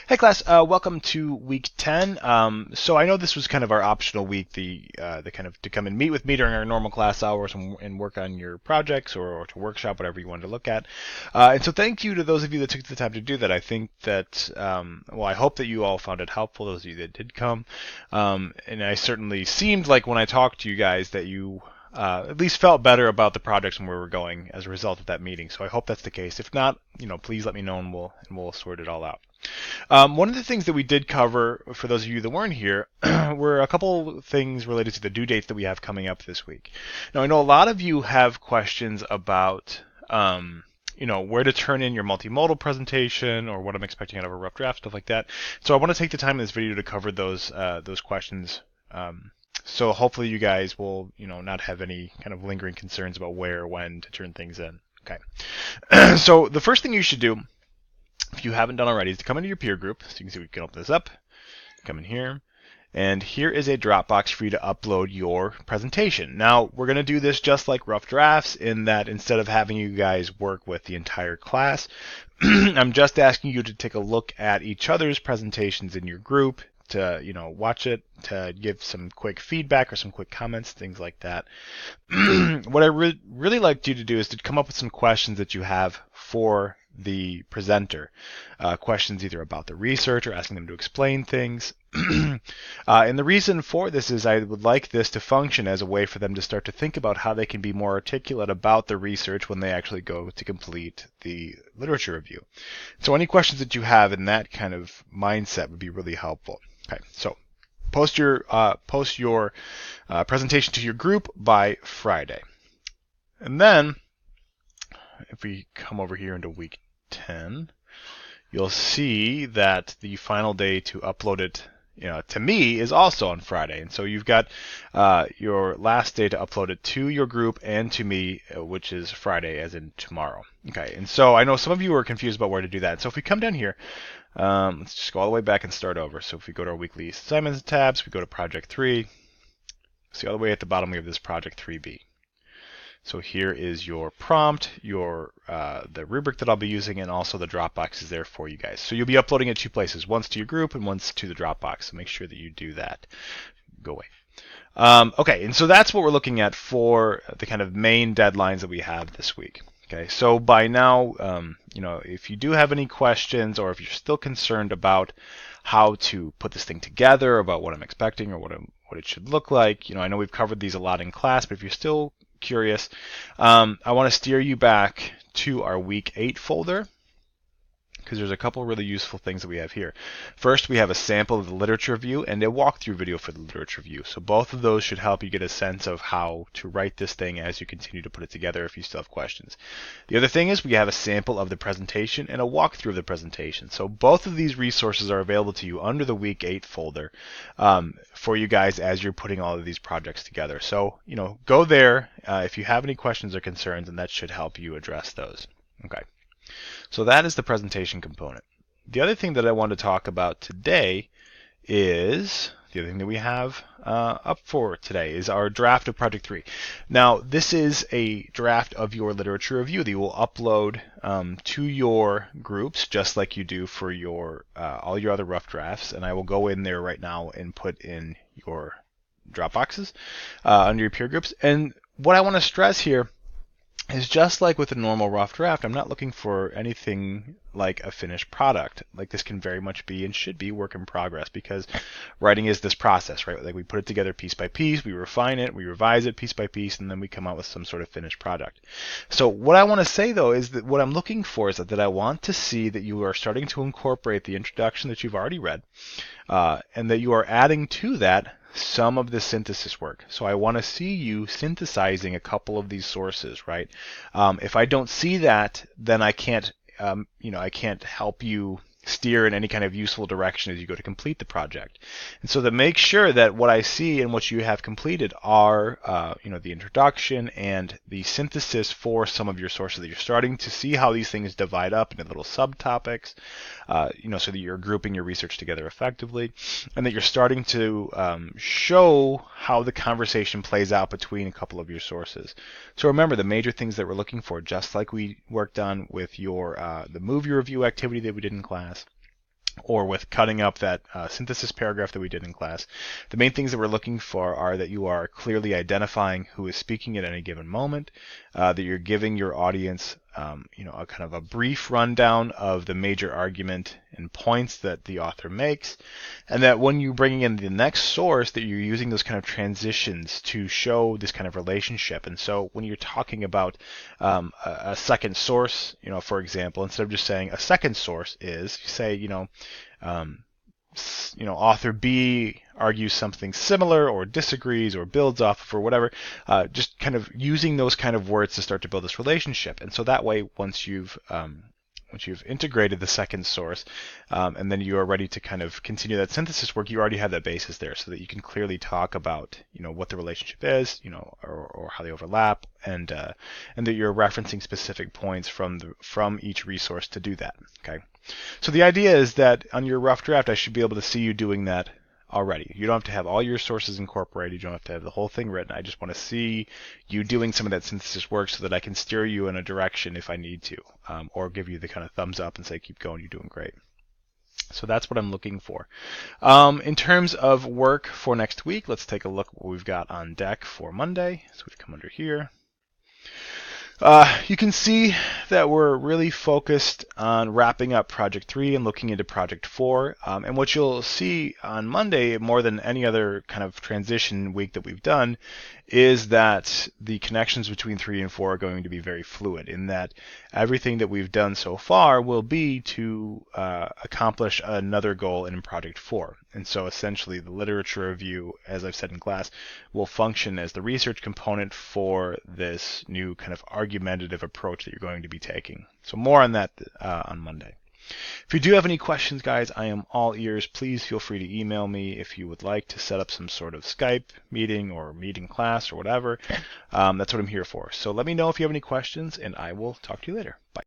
Hey class, welcome to week 10. So I know this was kind of our optional week, the kind of to come and meet with me during our normal class hours and work on your projects or to workshop whatever you wanted to look at. And so thank you to those of you that took the time to do that. I think that, well, I hope that you all found it helpful, those of you that did come. And I certainly seemed like when I talked to you guys that you at least felt better about the projects and where we're going as a result of that meeting. So I hope that's the case. If not, please let me know and we'll sort it all out. One of the things that we did cover, for those of you that weren't here, were a couple things related to the due dates that we have coming up this week. Now, I know a lot of you have questions about, where to turn in your multimodal presentation or what I'm expecting out of a rough draft, stuff like that. So I want to take the time in this video to cover those questions. So hopefully you guys will, not have any kind of lingering concerns about where or when to turn things in. Okay. So the first thing you should do, if you haven't done already, is to come into your peer group. So you can see we can open this up, come in here, and here is a Dropbox for you to upload your presentation. Now, we're going to do this just like rough drafts in that instead of having you guys work with the entire class, I'm just asking you to take a look at each other's presentations in your group, to watch it, to give some quick feedback or some quick comments, things like that. What I really like you to do is to come up with some questions that you have for the presenter. Questions either about the research or asking them to explain things. And the reason for this is I would like this to function as a way for them to start to think about how they can be more articulate about the research when they actually go to complete the literature review. So any questions that you have in that kind of mindset would be really helpful. Okay, so post your presentation to your group by Friday. And then if we come over here into week 10, you'll see that the final day to upload it to me is also on Friday. And so you've got your last day to upload it to your group and to me, which is Friday, as in tomorrow. Okay, and so I know some of you are confused about where to do that. So if we come down here, let's just go all the way back and start over. So if we go to our weekly assignments tabs, we go to Project 3. See all the way at the bottom we have this Project 3B. So here is your prompt, the rubric that I'll be using, and also the Dropbox is there for you guys. So you'll be uploading it two places, once to your group and once to the Dropbox. So make sure that you do that. Go away. Okay, and so that's what we're looking at for the kind of main deadlines that we have this week. Okay, so by now, if you do have any questions or if you're still concerned about how to put this thing together, about what I'm expecting or what it should look like, I know we've covered these a lot in class, but if you're still curious, I want to steer you back to our week 8 folder, because there's a couple really useful things that we have here. First, we have a sample of the literature review and a walkthrough video for the literature review. So both of those should help you get a sense of how to write this thing as you continue to put it together if you still have questions. The other thing is we have a sample of the presentation and a walkthrough of the presentation. So both of these resources are available to you under the week 8 folder for you guys as you're putting all of these projects together. So, go there if you have any questions or concerns, and that should help you address those. Okay. So that is the presentation component. The other thing that I want to talk about today is, the other thing that we have up for today is our draft of Project 3. Now, this is a draft of your literature review that you will upload to your groups, just like you do for your all your other rough drafts. And I will go in there right now and put in your Dropboxes under your peer groups. And what I want to stress here is just like with a normal rough draft, I'm not looking for anything like a finished product. Like this can very much be and should be work in progress, because writing is this process, right? Like we put it together piece by piece, we refine it, we revise it piece by piece, and then we come out with some sort of finished product. So what I want to say though is that what I'm looking for is that I want to see that you are starting to incorporate the introduction that you've already read, and that you are adding to that some of the synthesis work. So I want to see you synthesizing a couple of these sources, right? If I don't see that, then I can't, I can't help you steer in any kind of useful direction as you go to complete the project. And so to make sure that what I see and what you have completed are, the introduction and the synthesis for some of your sources, that you're starting to see how these things divide up into little subtopics, so that you're grouping your research together effectively, and that you're starting to show how the conversation plays out between a couple of your sources. So remember the major things that we're looking for, just like we worked on with your the movie review activity that we did in class. or with cutting up that synthesis paragraph that we did in class. The main things that we're looking for are that you are clearly identifying who is speaking at any given moment, that you're giving your audience a kind of a brief rundown of the major argument and points that the author makes, and that when you're bringing in the next source, that you're using those kind of transitions to show this kind of relationship. And so when you're talking about a second source, for example, instead of just saying a second source is, you say, author B argues something similar or disagrees or builds off of or whatever, just kind of using those kind of words to start to build this relationship. And so that way, once you've integrated the second source, and then you are ready to kind of continue that synthesis work, you already have that basis there, so that you can clearly talk about what the relationship is, or how they overlap, and that you're referencing specific points from each resource to do that. Okay. So the idea is that on your rough draft, I should be able to see you doing that already. You don't have to have all your sources incorporated. You don't have to have the whole thing written. I just want to see you doing some of that synthesis work so that I can steer you in a direction if I need to, or give you the kind of thumbs up and say, keep going, you're doing great. So that's what I'm looking for. In terms of work for next week, let's take a look at what we've got on deck for Monday. So we've come under here. You can see that we're really focused on wrapping up Project 3 and looking into Project 4. And what you'll see on Monday, more than any other kind of transition week that we've done, is that the connections between 3 and 4 are going to be very fluid, in that everything that we've done so far will be to accomplish another goal in Project 4. And so essentially the literature review, as I've said in class, will function as the research component for this new kind of argumentative approach that you're going to be taking. So more on that on Monday. If you do have any questions, guys, I am all ears. Please feel free to email me if you would like to set up some sort of Skype meeting or meeting class or whatever. That's what I'm here for. So let me know if you have any questions, and I will talk to you later. Bye.